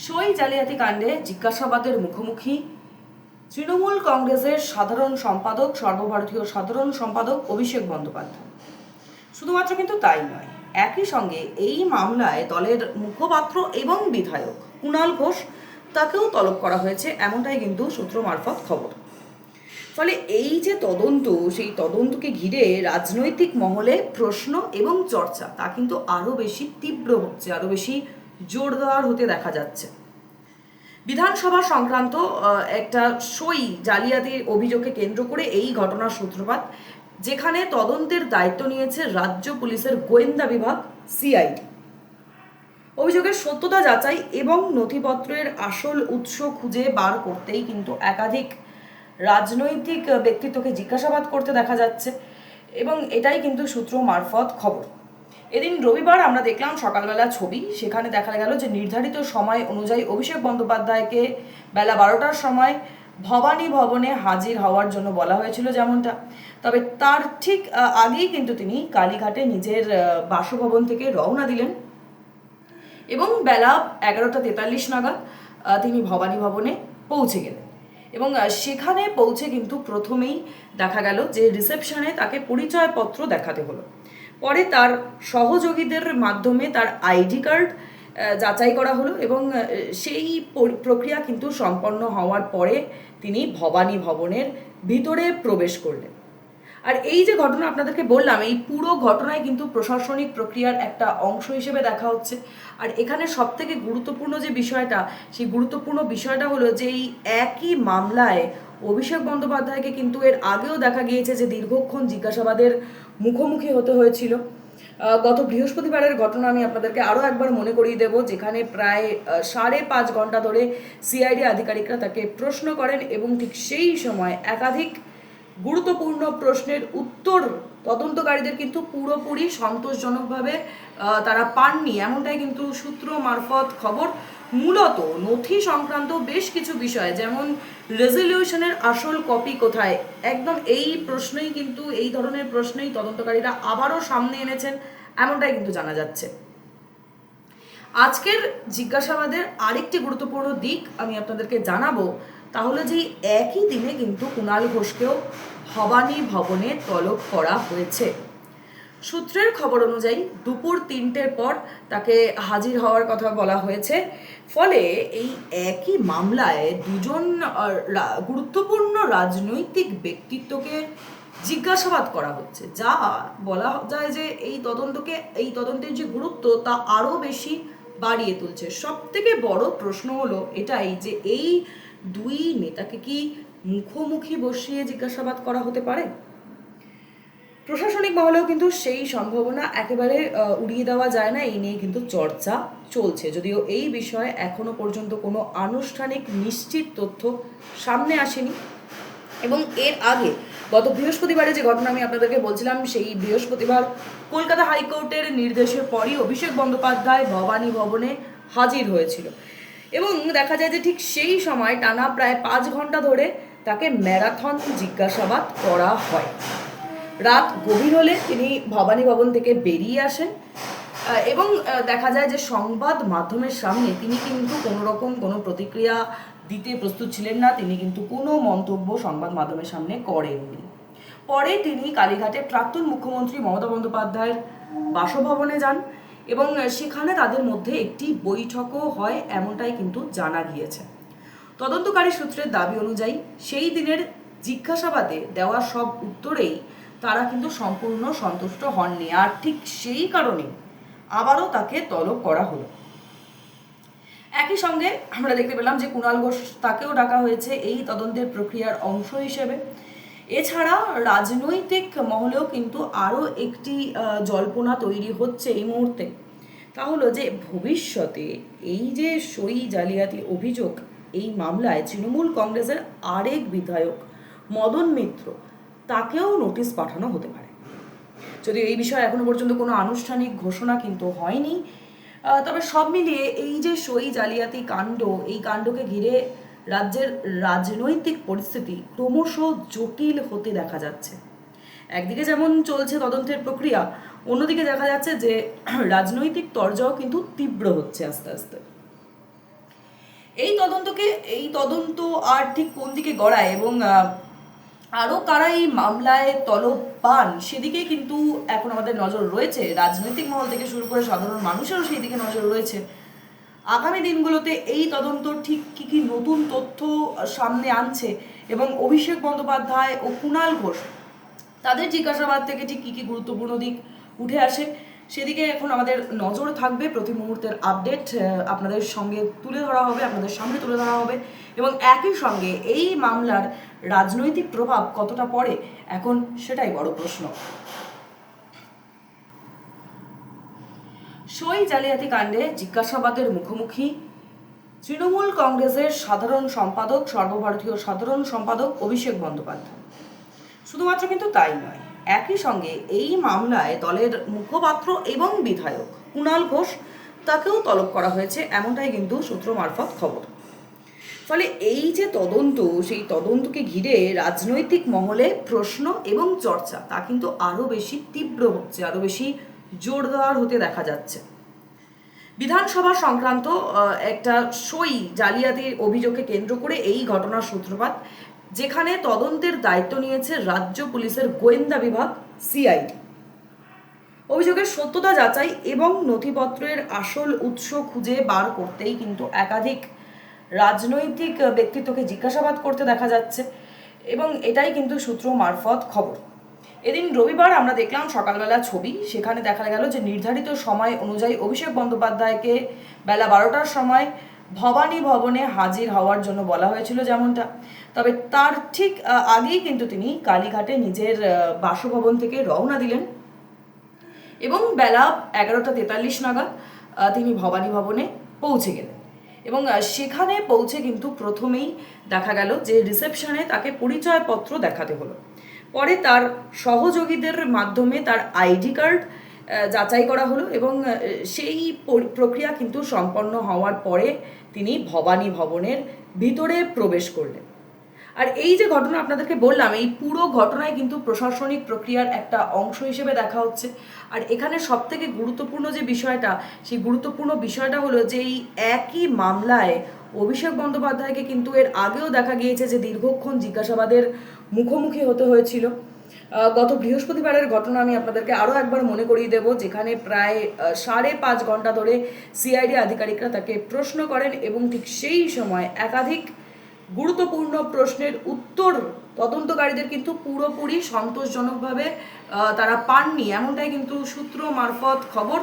সই জালিয়াতি কাণ্ডে জিজ্ঞাসাবাদের মুখোমুখি তৃণমূল কংগ্রেসের সাধারণ সম্পাদক, সর্বভারতীয় সাধারণ সম্পাদক অভিষেক বন্দ্যোপাধ্যায়। শুধুমাত্র কিন্তু তাই নয়, একই সঙ্গে এই মামলায় দলের মুখপাত্র এবং বিধায়ক কুণাল ঘোষ তাকেও তলব করা হয়েছে, এমনটাই কিন্তু সূত্র মারফত খবর। ফলে এই যে তদন্ত, সেই তদন্তকে ঘিরে রাজনৈতিক মহলে প্রশ্ন এবং চর্চা তা কিন্তু আরও বেশি তীব্র হচ্ছে, আরও বেশি জোরদার হতে দেখা যাচ্ছে। বিধানসভা সংক্রান্ত একটা সই জালিয়াতির অভিযোগকে কেন্দ্র করে এই ঘটনার সূত্রপাত, যেখানে তদন্তের দায়িত্ব নিয়েছে রাজ্য পুলিশের গোয়েন্দা বিভাগ সিআইডি। অভিযোগের সত্যতা যাচাই এবং নথিপত্রের আসল উৎস খুঁজে বার করতেই কিন্তু একাধিক রাজনৈতিক ব্যক্তিত্বকে জিজ্ঞাসাবাদ করতে দেখা যাচ্ছে, এবং এটাই কিন্তু সূত্র মারফত খবর। এদিন রবিবার আমরা দেখলাম সকালবেলা ছবি, সেখানে দেখা গেল যে নির্ধারিত সময় অনুযায়ী অভিষেক বন্দ্যোপাধ্যায়কে বেলা 12টার সময় ভবানী ভবনে হাজির হওয়ার জন্য বলা হয়েছিল যেমনটা, তবে তার ঠিক আগেই কিন্তু তিনি কালীঘাটে নিজের বাসভবন থেকে রওনা দিলেন এবং বেলা 11:43 নাগাদ তিনি ভবানী ভবনে পৌঁছে গেলেন। এবং সেখানে পৌঁছে কিন্তু প্রথমেই দেখা গেল যে রিসেপশনে তাকে পরিচয়পত্র দেখাতে হলো। পরে তার সহযোগীদের মাধ্যমে তার আইডি কার্ড যাচাই করা হলো এবং সেই প্রক্রিয়া কিন্তু সম্পন্ন হওয়ার পরে তিনি ভবানী ভবনের ভিতরে প্রবেশ করলেন। আর এই যে ঘটনা আপনাদেরকে বললাম, এই পুরো ঘটনায় কিন্তু প্রশাসনিক প্রক্রিয়ার একটা অংশ হিসেবে দেখা হচ্ছে। আর এখানে সবথেকে গুরুত্বপূর্ণ যে বিষয়টা, সেই গুরুত্বপূর্ণ বিষয়টা হলো যে এই একই মামলায় অভিষেক বন্দ্যোপাধ্যায়কে কিন্তু এর আগেও দেখা গিয়েছে যে দীর্ঘক্ষণ জিজ্ঞাসাবাদের মুখোমুখি হতে হয়েছিল। গত বৃহস্পতিবারের ঘটনা আমি আপনাদেরকে আরও একবার মনে করিয়ে দেব, যেখানে প্রায় 5.5 ঘন্টা ধরে সিআইডি আধিকারিকরা তাকে প্রশ্ন করেন এবং ঠিক সেই সময় একাধিক গুরুত্বপূর্ণ প্রশ্নের উত্তর তদন্তকারীদের কিন্তু পুরোপুরি সন্তোষজনকভাবে তারা পাননি, এমনটাই কিন্তু সূত্র মারফত খবর। মূলত নথি সংক্রান্ত বেশ কিছু বিষয়, যেমন রেজলিউশনের আসল কপি কোথায়, একদম এই প্রশ্নই কিন্তু, এই ধরনের প্রশ্নই তদন্তকারীরা আবারও সামনে এনেছেন, এমনটাই কিন্তু জানা যাচ্ছে। আজকের জিজ্ঞাসাবাদের আরেকটি গুরুত্বপূর্ণ দিক আমি আপনাদেরকে জানাবো, তাহলে যে একই দিনে কিন্তু কুণাল ঘোষকেও ভবানী ভবনে তলব করা হয়েছে। সূত্রের খবর অনুযায়ী দুপুর 3টের পর তাকে হাজির হওয়ার কথা বলা হয়েছে। ফলে এই একই মামলায় দুজন গুরুত্বপূর্ণ রাজনৈতিক ব্যক্তিত্বকে জিজ্ঞাসাবাদ করা হচ্ছে, যা বলা যায় যে এই তদন্তের যে গুরুত্ব তা আরও বেশি বাড়িয়ে তুলছে। সব থেকে বড় প্রশ্ন হলো এটাই যে এই দুই নেতাকে কি মুখোমুখি বসিয়ে জিজ্ঞাসাবাদ করা হতে পারে? প্রশাসনিক মহলেও কিন্তু সেই সম্ভাবনা একেবারে উড়িয়ে দেওয়া যায় না, এই নিয়ে কিন্তু চর্চা চলছে, যদিও এই বিষয়ে এখনো পর্যন্ত কোনো আনুষ্ঠানিক নিশ্চিত তথ্য সামনে আসেনি। এবং এর আগে গত বৃহস্পতিবারে যে ঘটনা আমি আপনাদেরকে বলছিলাম, সেই বৃহস্পতিবার কলকাতা হাইকোর্টের নির্দেশের পরই অভিষেক বন্দ্যোপাধ্যায় ভবানী ভবনে হাজির হয়েছিল এবং দেখা যায় যে ঠিক সেই সময় টানা প্রায় 5 ঘন্টা ধরে তাকে ম্যারাথন জিজ্ঞাসাবাদ করা হয়। রাত গভীর হলে তিনি ভবানী ভবন থেকে বেরিয়ে আসেন এবং দেখা যায় যে সংবাদ মাধ্যমের সামনে তিনি কিন্তু কোনো প্রতিক্রিয়া দিতে প্রস্তুত ছিলেন না, তিনি কিন্তু কোনো মন্তব্য সংবাদ মাধ্যমের সামনে করেননি। পরে তিনি কালীঘাটে প্রাক্তন মুখ্যমন্ত্রী মমতা বন্দ্যোপাধ্যায়ের বাসভবনে যান এবং সেখানে তাদের মধ্যে একটি বৈঠকও হয়, এমনটাই কিন্তু জানা গিয়েছে। তদন্তকারী সূত্রের দাবি অনুযায়ী সেই দিনের জিজ্ঞাসাবাদে দেওয়া সব উত্তরেই তারা কিন্তু সম্পূর্ণ সন্তুষ্ট হননি, আর ঠিক সেই কারণে আবারও তাকে তলব করা হলো। একই সঙ্গে আমরা দেখতে পেলাম যে কুণাল ঘোষ তাকেও ডাকা হয়েছে এই তদন্তের প্রক্রিয়ার অংশ হিসেবে। এছাড়া রাজনৈতিক মহলেও কিন্তু আরও একটি জল্পনা তৈরি হচ্ছে এই মুহূর্তে, তা হলো যে ভবিষ্যতে এই যে সই জালিয়াতি অভিযোগ, এই মামলায় তৃণমূল কংগ্রেসের আরেক বিধায়ক মদন মিত্র, তাকেও নোটিশ পাঠানো হতে পারে। যদিও এই বিষয়ে এখনো পর্যন্ত কোনো আনুষ্ঠানিক ঘোষণা কিন্তু হয়নি, তবে সব মিলিয়ে এই যে সই জালিয়াতি কাণ্ড, এই কাণ্ডকে ঘিরে রাজ্যের রাজনৈতিক পরিস্থিতি ক্রমশ জটিল হতে দেখা যাচ্ছে। একদিকে যেমন চলছে তদন্তের প্রক্রিয়া, অন্যদিকে দেখা যাচ্ছে যে রাজনৈতিক তরজাও কিন্তু তীব্র হচ্ছে আস্তে আস্তে। এই তদন্ত আর ঠিক কোন দিকে গড়ায় এবং আরও কারা এই মামলায় তলব পান সেদিকে কিন্তু এখন আমাদের নজর রয়েছে। রাজনৈতিক মহল থেকে শুরু করে সাধারণ মানুষেরও সেই দিকে নজর রয়েছে। আগামী দিনগুলোতে এই তদন্ত ঠিক কী কী নতুন তথ্য সামনে আনছে এবং অভিষেক বন্দ্যোপাধ্যায় ও কুণাল ঘোষ তাদের জিজ্ঞাসাবাদ থেকে ঠিক কী কী গুরুত্বপূর্ণ দিক উঠে আসে সেদিকে এখন আমাদের নজর থাকবে। প্রতি মুহূর্তের আপডেট আপনাদের সঙ্গে তুলে ধরা হবে, আপনাদের সামনে তুলে ধরা হবে এবং একই সঙ্গে এই মামলার রাজনৈতিক প্রভাব কতটা পড়ে এখন সেটাই বড় প্রশ্ন। সই জালিয়াতি কাণ্ডে জিজ্ঞাসাবাদের মুখোমুখি তৃণমূল কংগ্রেসের সাধারণ সম্পাদক, সর্বভারতীয় সাধারণ সম্পাদক অভিষেক বন্দ্যোপাধ্যায়। শুধুমাত্র কিন্তু তাই নয়, একই সঙ্গে এই মামলায় দলের মুখপাত্র এবং বিধায়ক কুণাল ঘোষ তাকেও তলব করা হয়েছে, এমনটাই কিন্তু সূত্র মারফত খবর। ফলে এই যে তদন্ত, সেই তদন্তকে ঘিরে রাজনৈতিক মহলে প্রশ্ন এবং চর্চা তা কিন্তু আরও বেশি তীব্র হচ্ছে, আরও বেশি জোরদার হতে দেখা যাচ্ছে। বিধানসভা সংক্রান্ত একটা সই জালিয়াতির অভিযোগকে কেন্দ্র করে এই ঘটনার সূত্রপাত, যেখানে তদন্তের দায়িত্ব নিয়েছে রাজ্য পুলিশের গোয়েন্দা বিভাগ সিআইডি। অভিযোগের সত্যতা যাচাই এবং নথিপত্রের আসল উৎস খুঁজে বার করতেই কিন্তু একাধিক রাজনৈতিক ব্যক্তিত্বকে জিজ্ঞাসাবাদ করতে দেখা যাচ্ছে এবং এটাই কিন্তু সূত্র মারফত খবর। এদিন রবিবার আমরা দেখলাম সকালবেলা ছবি, সেখানে দেখা গেল যে নির্ধারিত সময় অনুযায়ী অভিষেক বন্দ্যোপাধ্যায়কে বেলা 12টার সময় ভবানী ভবনে হাজির হওয়ার জন্য বলা হয়েছিল যেমনটা, তবে তার ঠিক আগেই কিন্তু তিনি কালীঘাটে নিজের বাসভবন থেকে রওনা দিলেন এবং বেলা 11:43 নাগাদ তিনি ভবানী ভবনে পৌঁছে গেলেন এবং সেখানে পৌঁছে কিন্তু প্রথমেই দেখা গেল যে রিসেপশনে তাকে পরিচয়পত্র দেখাতে হলো। পরে তার সহযোগীদের মাধ্যমে তার আইডি কার্ড যাচাই করা হলো এবং সেই প্রক্রিয়া কিন্তু সম্পন্ন হওয়ার পরে তিনি ভবানী ভবনের ভিতরে প্রবেশ করলেন। আর এই যে ঘটনা আপনাদেরকে বললাম, এই পুরো ঘটনায় কিন্তু প্রশাসনিক প্রক্রিয়ার একটা অংশ হিসেবে দেখা হচ্ছে। আর এখানে সবথেকে গুরুত্বপূর্ণ যে বিষয়টা, সেই গুরুত্বপূর্ণ বিষয়টা হলো যে এই একই মামলায় অভিষেক বন্দ্যোপাধ্যায়কে কিন্তু এর আগেও দেখা গিয়েছে যে দীর্ঘক্ষণ জিজ্ঞাসাবাদের মুখোমুখি হতে হয়েছিল। গত বৃহস্পতিবারের ঘটনা আমি আপনাদেরকে আরও একবার মনে করিয়ে দেব, যেখানে প্রায় 5.5 ঘন্টা ধরে সিআইডি আধিকারিকরা তাকে প্রশ্ন করেন এবং ঠিক সেই সময় একাধিক গুরুত্বপূর্ণ প্রশ্নের উত্তর তদন্তকারীদের কিন্তু পুরোপুরি সন্তোষজনকভাবে তারা পাননি, এমনটাই কিন্তু সূত্র মারফত খবর।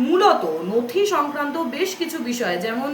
মূলত নথি সংক্রান্ত বেশ কিছু বিষয়, যেমন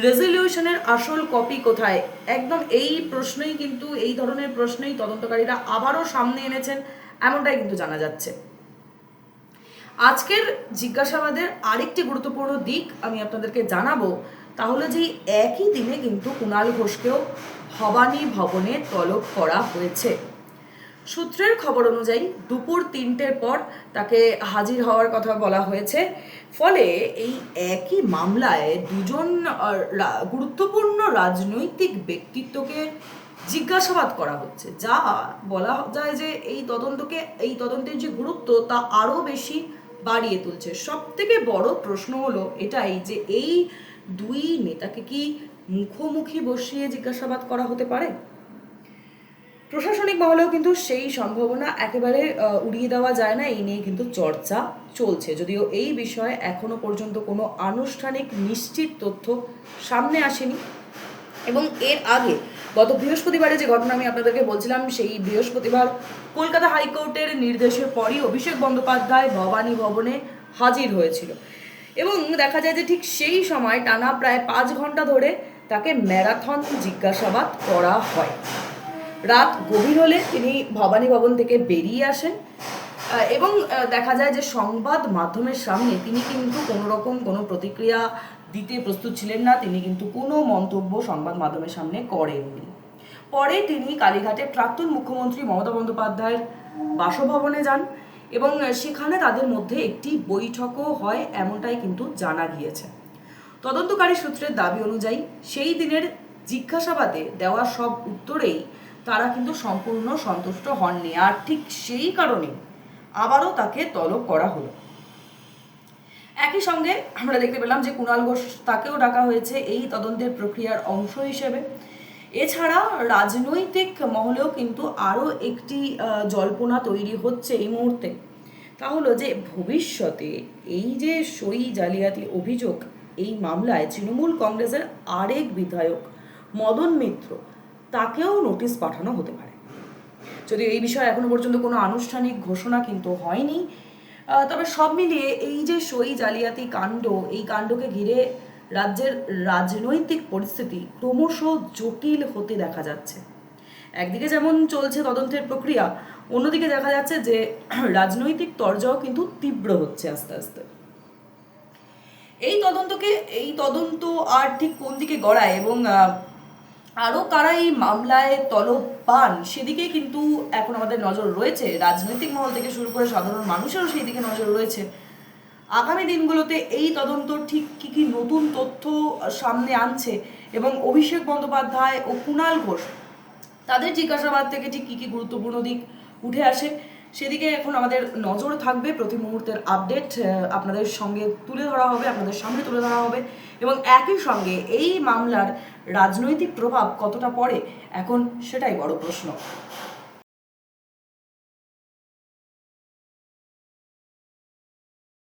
রেজলিউশনের আসল কপি কোথায়, একদম এই প্রশ্নই কিন্তু, এই ধরনের প্রশ্নই তদন্তকারীরা আবারও সামনে এনেছেন, এমনটাই কিন্তু জানা যাচ্ছে। আজকের জিজ্ঞাসাবাদের আরেকটি গুরুত্বপূর্ণ দিক আমি আপনাদেরকে জানাবো, তাহলে যে একই দিনে কিন্তু কুণাল ঘোষকেও ভবানী ভবনে তলব করা হয়েছে। সূত্রের খবর অনুযায়ী দুপুর 3টের পর তাকে হাজির হওয়ার কথা বলা হয়েছে। ফলে এই একই মামলায় দুজন গুরুত্বপূর্ণ রাজনৈতিক ব্যক্তিত্বকে জিজ্ঞাসাবাদ করা হচ্ছে, যা বলা যায় যে এই তদন্তের যে গুরুত্ব তা আরও বেশি বাড়িয়ে তুলছে। সব থেকে বড় প্রশ্ন হলো এটাই যে এই দুই নেতাকে কি মুখোমুখি বসিয়ে জিজ্ঞাসাবাদ করা হতে পারে? প্রশাসনিক মহলেও কিন্তু সেই সম্ভাবনা একেবারে উড়িয়ে দেওয়া যায় না, এই নিয়ে কিন্তু চর্চা চলছে, যদিও এই বিষয়ে এখনো পর্যন্ত কোনো আনুষ্ঠানিক নিশ্চিত তথ্য সামনে আসেনি। এবং এর আগে গত বৃহস্পতিবারে যে ঘটনা আমি আপনাদেরকে বলছিলাম, সেই বৃহস্পতিবার কলকাতা হাইকোর্টের নির্দেশের পরই অভিষেক বন্দ্যোপাধ্যায় ভবানী ভবনে হাজির হয়েছিল এবং দেখা যায় যে ঠিক সেই সময় টানা প্রায় 5 ঘন্টা ধরে তাকে ম্যারাথন জিজ্ঞাসাবাদ করা হয়। রাত গভীর হলে তিনি ভবানী ভবন থেকে বেরিয়ে আসেন এবং দেখা যায় যে সংবাদ মাধ্যমের সামনে তিনি কিন্তু কোনো প্রতিক্রিয়া দিতে প্রস্তুত ছিলেন না, তিনি কিন্তু কোনো মন্তব্য সংবাদ মাধ্যমের সামনে করেননি। পরে তিনি কালীঘাটে প্রাক্তন মুখ্যমন্ত্রী মমতা বন্দ্যোপাধ্যায়ের বাসভবনে যান এবং সেখানে তাদের মধ্যে একটি বৈঠকও হয়, এমনটাই কিন্তু জানা গিয়েছে। তদন্তকারী সূত্রের দাবি অনুযায়ী সেই দিনের জিজ্ঞাসাবাদে দেওয়া সব উত্তরেই তারা কিন্তু সম্পূর্ণ সন্তুষ্ট হননি, আর ঠিক সেই কারণে আবারও তাকে তলব করা হলো। একই সঙ্গে আমরা দেখতে পেলাম যে কুণাল ঘোষ, তাকেও ডাকা হয়েছে এই তদন্তের প্রক্রিয়ার অংশ হিসেবে। এছাড়া রাজনৈতিক মহলেও কিন্তু আরও একটি জল্পনা তৈরি হচ্ছে এই মুহূর্তে। তা হলো যে ভবিষ্যতে এই যে সই জালিয়াতি অভিযোগ, এই মামলায় তৃণমূল কংগ্রেসের আরেক বিধায়ক মদন মিত্র, তাকেও নোটিশ পাঠানো হতে পারে। যদিও এই বিষয়ে এখনো পর্যন্ত কোনো আনুষ্ঠানিক ঘোষণা কিন্তু হয়নি, তবে সব মিলিয়ে এই যে সই জালিয়াতি কাণ্ড, এই কাণ্ডকে ঘিরে রাজ্যের রাজনৈতিক পরিস্থিতি ক্রমশ জটিল হতে দেখা যাচ্ছে। একদিকে যেমন চলছে তদন্তের প্রক্রিয়া, অন্যদিকে দেখা যাচ্ছে যে রাজনৈতিক তরজাও কিন্তু তীব্র হচ্ছে আস্তে আস্তে। এই তদন্ত আর ঠিক কোন দিকে গড়ায় এবং আরও কারা এই মামলায় তলব পান, সেদিকে কিন্তু এখন আমাদের নজর রয়েছে। রাজনৈতিক মহল থেকে শুরু করে সাধারণ মানুষেরও সেই দিকে নজর রয়েছে। আগামী দিনগুলোতে এই তদন্ত ঠিক কী কী নতুন তথ্য সামনে আনছে এবং অভিষেক বন্দ্যোপাধ্যায় ও কুণাল ঘোষ, তাদের জিজ্ঞাসাবাদ থেকে ঠিক কী কী গুরুত্বপূর্ণ দিক উঠে আসে, সেদিকে এখন আমাদের নজর থাকবে। প্রতি মুহূর্তের আপডেট আপনাদের সঙ্গে তুলে ধরা হবে, আপনাদের সামনে তুলে ধরা হবে। এবং একই সঙ্গে এই মামলার রাজনৈতিক প্রভাব কতটা পড়ে এখন, সেটাই বড় প্রশ্ন।